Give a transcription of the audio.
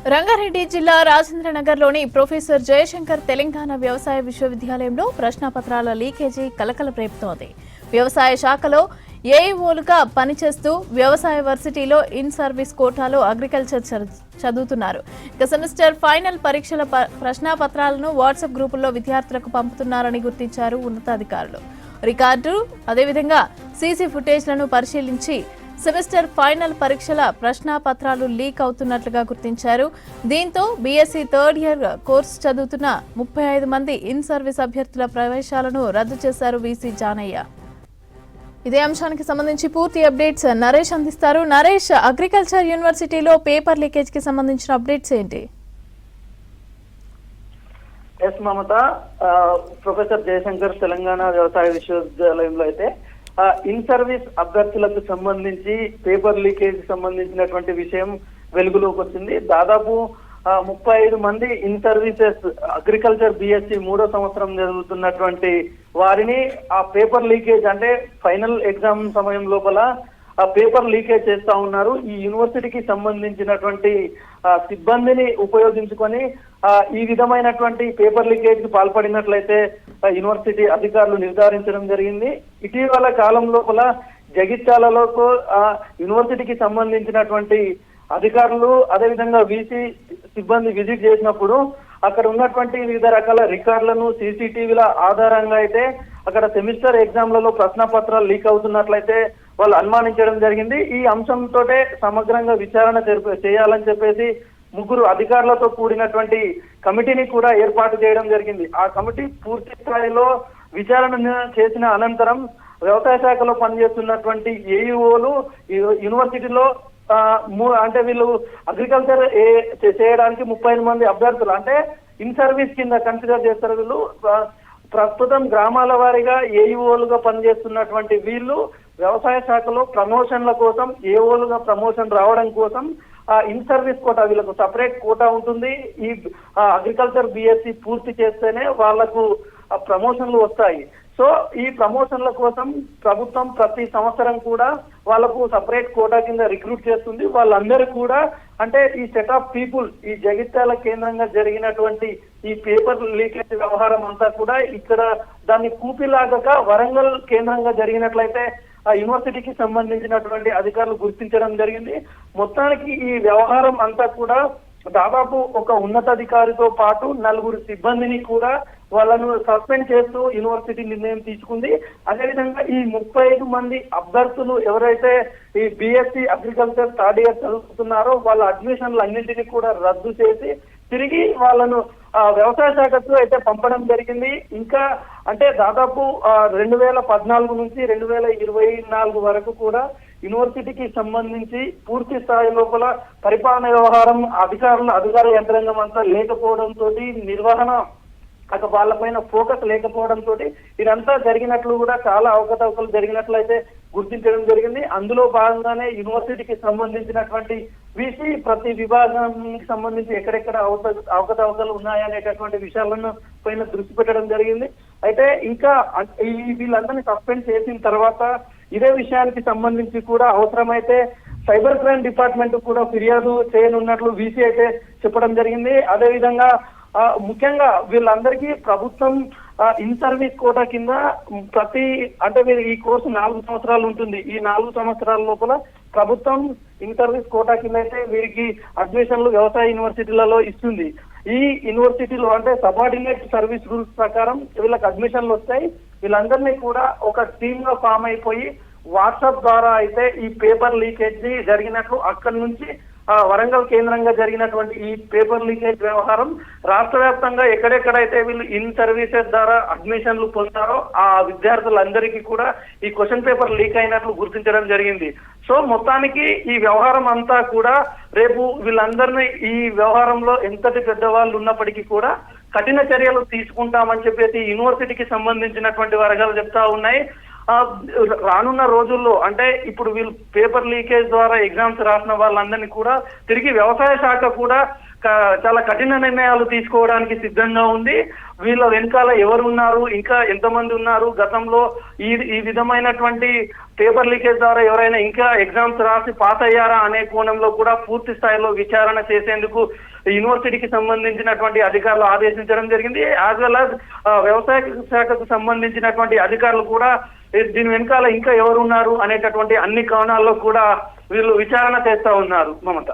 రంగారెడ్డి జిల్లా రాజేంద్రనగర్లోని ప్రొఫెసర్ జయశంకర్ తెలంగాణ వ్యవసాయ విశ్వవిద్యాలయంలో ప్రశ్నపత్రాల లీకేజీ కలకలం రేపుతోంది. వ్యవసాయ శాఖలో ఏఈఓలుగా పనిచేస్తూ వ్యవసాయ వర్సిటీలో ఇన్ సర్వీస్ కోటాలో అగ్రికల్చర్ చదువుతున్నారు. ఇక సెమిస్టర్ ఫైనల్ పరీక్షల ప్రశ్నపత్రాలను వాట్సాప్ గ్రూపుల్లో విద్యార్థులకు పంపుతున్నారని గుర్తించారు ఉన్నతాధికారులు. రికార్డు అదేవిధంగా సీసీ ఫుటేజ్లను పరిశీలించి సెమిస్టర్ ఫైనల్ పరీక్షల ప్రశ్నపత్రాలు లీక్ అవుతున్నట్లుగా గుర్తించారు. దీంతో బీఎస్సీ థర్డ్ ఇయర్ కోర్సు చదువుతున్న 35 మంది ఇన్ సర్వీస్ అభ్యర్థుల ప్రవేశాలను రద్దు చేశారు వీసీ జానయ్య. ఇదే అంశానికి సంబంధించి పూర్తి అప్డేట్స్ నరేష్ అందిస్తారు. నరేష్, అగ్రికల్చర్ యూనివర్సిటీలో పేపర్ లీకేజ్ కి సంబంధించిన అప్డేట్స్ ఏంటి? ఎస్ మమత, ప్రొఫెసర్ జయశంకర్ తెలంగాణ వ్యవసాయ విశ్వవిద్యాలయంలో అయితే ఇన్ సర్వీస్ అభ్యర్థులకు సంబంధించి పేపర్ లీకేజ్ సంబంధించినటువంటి విషయం వెలుగులోకి వచ్చింది. దాదాపు 35 మంది ఇన్ సర్వీసెస్ అగ్రికల్చర్ బీఎస్సీ 3వ సంవత్సరం చదువుతున్నటువంటి వారిని ఆ పేపర్ లీకేజ్ అంటే ఫైనల్ ఎగ్జామ్ సమయం లోపల ఆ పేపర్ లీకేజ్ చేస్తా ఉన్నారు. ఈ యూనివర్సిటీకి సంబంధించినటువంటి సిబ్బందిని ఉపయోగించుకొని ఈ విధమైనటువంటి పేపర్ లీకేజ్ కి పాల్పడినట్లయితే యూనివర్సిటీ అధికారులు నిర్ధారించడం జరిగింది. ఇటీవల కాలం లోపల జగిత్యాలలో యూనివర్సిటీకి సంబంధించినటువంటి అధికారులు అదేవిధంగా వీసీ సిబ్బంది విజిట్ చేసినప్పుడు అక్కడ ఉన్నటువంటి వివిధ రకాల రికార్డులను సీసీటీవీల ఆధారంగా అయితే అక్కడ సెమిస్టర్ ఎగ్జామ్లలో ప్రశ్నపత్రాలు లీక్ అవుతున్నట్లయితే వాళ్ళు అనుమానించడం జరిగింది. ఈ అంశంతో సమగ్రంగా విచారణ చేయాలని చెప్పేసి 3 అధికారులతో కూడినటువంటి కమిటీని కూడా ఏర్పాటు చేయడం జరిగింది. ఆ కమిటీ పూర్తి స్థాయిలో విచారణ చేసిన అనంతరం వ్యవసాయ శాఖలో పనిచేస్తున్నటువంటి ఏఈఓలు యూనివర్సిటీలో అంటే వీళ్ళు అగ్రికల్చర్ చేయడానికి 35 మంది అభ్యర్థులు అంటే ఇన్ సర్వీస్ కింద కన్సిడర్ చేస్తారు. వీళ్ళు ప్రస్తుతం గ్రామాల వారీగా ఏఈఓలుగా పనిచేస్తున్నటువంటి వీళ్ళు వ్యవసాయ శాఖలో ప్రమోషన్ల కోసం ఏఓలుగా ప్రమోషన్ రావడం కోసం ఇన్ సర్వీస్ కోటా వీళ్ళకు సపరేట్ కోటా ఉంటుంది. ఈ అగ్రికల్చర్ బీఎస్సీ పూర్తి చేస్తేనే వాళ్లకు ప్రమోషన్లు వస్తాయి. సో ఈ ప్రమోషన్ల కోసం ప్రభుత్వం ప్రతి సంవత్సరం కూడా వాళ్ళకు సపరేట్ కోటా కింద రిక్రూట్ చేస్తుంది. వాళ్ళందరూ కూడా అంటే ఈ సెట్ ఆఫ్ పీపుల్ ఈ జగిత్యాల కేంద్రంగా జరిగినటువంటి ఈ పేపర్ లీకేజ్ వ్యవహారం అంతా కూడా ఇక్కడ దాన్ని కూపిలాగక వరంగల్ కేంద్రంగా జరిగినట్లయితే ఆ యూనివర్సిటీకి సంబంధించినటువంటి అధికారులు గుర్తించడం జరిగింది. మొత్తానికి ఈ వ్యవహారం అంతా కూడా దాదాపు ఒక ఉన్నతాధికారితో పాటు 4 సిబ్బందిని కూడా వాళ్ళను సస్పెండ్ చేస్తూ యూనివర్సిటీ నిర్ణయం తీసుకుంది. అదేవిధంగా ఈ 35 మంది అభ్యర్థులు ఎవరైతే ఈ బీఎస్సీ అగ్రికల్చర్ థర్డ్ ఇయర్ చదువుతున్నారో వాళ్ళ అడ్మిషన్లు అన్నింటినీ కూడా రద్దు చేసి తిరిగి వాళ్ళను వ్యవసాయ శాఖకు అయితే పంపడం జరిగింది. ఇంకా అంటే దాదాపు 2014 నుంచి 2024 వరకు కూడా యూనివర్సిటీకి సంబంధించి పూర్తి స్థాయి లోపల పరిపాలన వ్యవహారం అధికార యంత్రాంగం అంతా లేకపోవడంతో నిర్వహణ వాళ్ళపైన ఫోకస్ లేకపోవడంతో ఇదంతా జరిగినట్లు కూడా చాలా అవకతవకలు జరిగినట్లయితే గుర్తించడం జరిగింది. అందులో భాగంగానే యూనివర్సిటీకి సంబంధించినటువంటి వీసీ ప్రతి విభాగానికి సంబంధించి ఎక్కడెక్కడ అవకతవకలు ఉన్నాయనేటటువంటి విషయాలను పైన దృష్టి పెట్టడం జరిగింది. అయితే ఇంకా వీళ్ళందరినీ సస్పెండ్ చేసిన తర్వాత ఇదే విషయానికి సంబంధించి కూడా అవసరమైతే సైబర్ క్రైమ్ డిపార్ట్మెంట్ కూడా ఫిర్యాదు చేయనున్నట్లు వీసీ అయితే చెప్పడం జరిగింది. అదేవిధంగా ముఖ్యంగా వీళ్ళందరికీ ప్రభుత్వం ఇన్ సర్వీస్ కోటా కింద అంటే ఈ కోర్సు 4 సంవత్సరాలు ఉంటుంది. ఈ 4 సంవత్సరాల లోపల ప్రభుత్వం ఇన్ సర్వీస్ కోటా కింద అయితే వీరికి అడ్మిషన్లు వ్యవసాయ యూనివర్సిటీలలో ఇస్తుంది. ఈ యూనివర్సిటీలో అంటే సబార్డినేట్ సర్వీస్ రూల్స్ ప్రకారం వీళ్ళకి అడ్మిషన్లు వస్తాయి. వీళ్ళందరినీ కూడా ఒక టీమ్ గా ఫామ్ అయిపోయి వాట్సాప్ ద్వారా అయితే ఈ పేపర్ లీకేజ్ జరిగినట్లు అక్కడి నుంచి వరంగల్ కేంద్రంగా జరిగినటువంటి ఈ పేపర్ లీకేజ్ వ్యవహారం రాష్ట్ర వ్యాప్తంగా ఎక్కడెక్కడైతే వీళ్ళు ఇన్ సర్వీసెస్ ద్వారా అడ్మిషన్లు పొందారో ఆ విద్యార్థులందరికీ కూడా ఈ క్వశ్చన్ పేపర్ లీక్ అయినట్లు గుర్తించడం జరిగింది. సో మొత్తానికి ఈ వ్యవహారం అంతా కూడా రేపు వీళ్ళందరినీ ఈ వ్యవహారంలో ఎంతటి పెద్దవాళ్ళు ఉన్నప్పటికీ కూడా కఠిన చర్యలు తీసుకుంటామని చెప్పేసి యూనివర్సిటీకి సంబంధించినటువంటి వర్గాలు చెప్తా ఉన్నాయి. రానున్న రోజుల్లో అంటే ఇప్పుడు వీళ్ళు పేపర్ లీకేజ్ ద్వారా ఎగ్జామ్స్ రాసిన వాళ్ళందరినీ కూడా తిరిగి వ్యవసాయ శాఖ కూడా చాలా కఠిన నిర్ణయాలు తీసుకోవడానికి సిద్ధంగా ఉంది. వీళ్ళ వెనకాల ఎవరున్నారు, ఇంకా ఎంతమంది ఉన్నారు, గతంలో ఈ విధమైనటువంటి పేపర్ లీకేజ్ ద్వారా ఎవరైనా ఇంకా ఎగ్జామ్స్ రాసి పాస్ అయ్యారా అనే కోణంలో కూడా పూర్తి స్థాయిలో విచారణ చేసేందుకు యూనివర్సిటీకి సంబంధించినటువంటి అధికారులు ఆదేశించడం జరిగింది. యాజ్ వెల్ యాజ్ వ్యవసాయ శాఖకు సంబంధించినటువంటి అధికారులు కూడా దీని వెనకాల ఇంకా ఎవరున్నారు అనేటటువంటి అన్ని కోణాల్లో కూడా వీళ్ళు విచారణ చేస్తా ఉన్నారు మమత.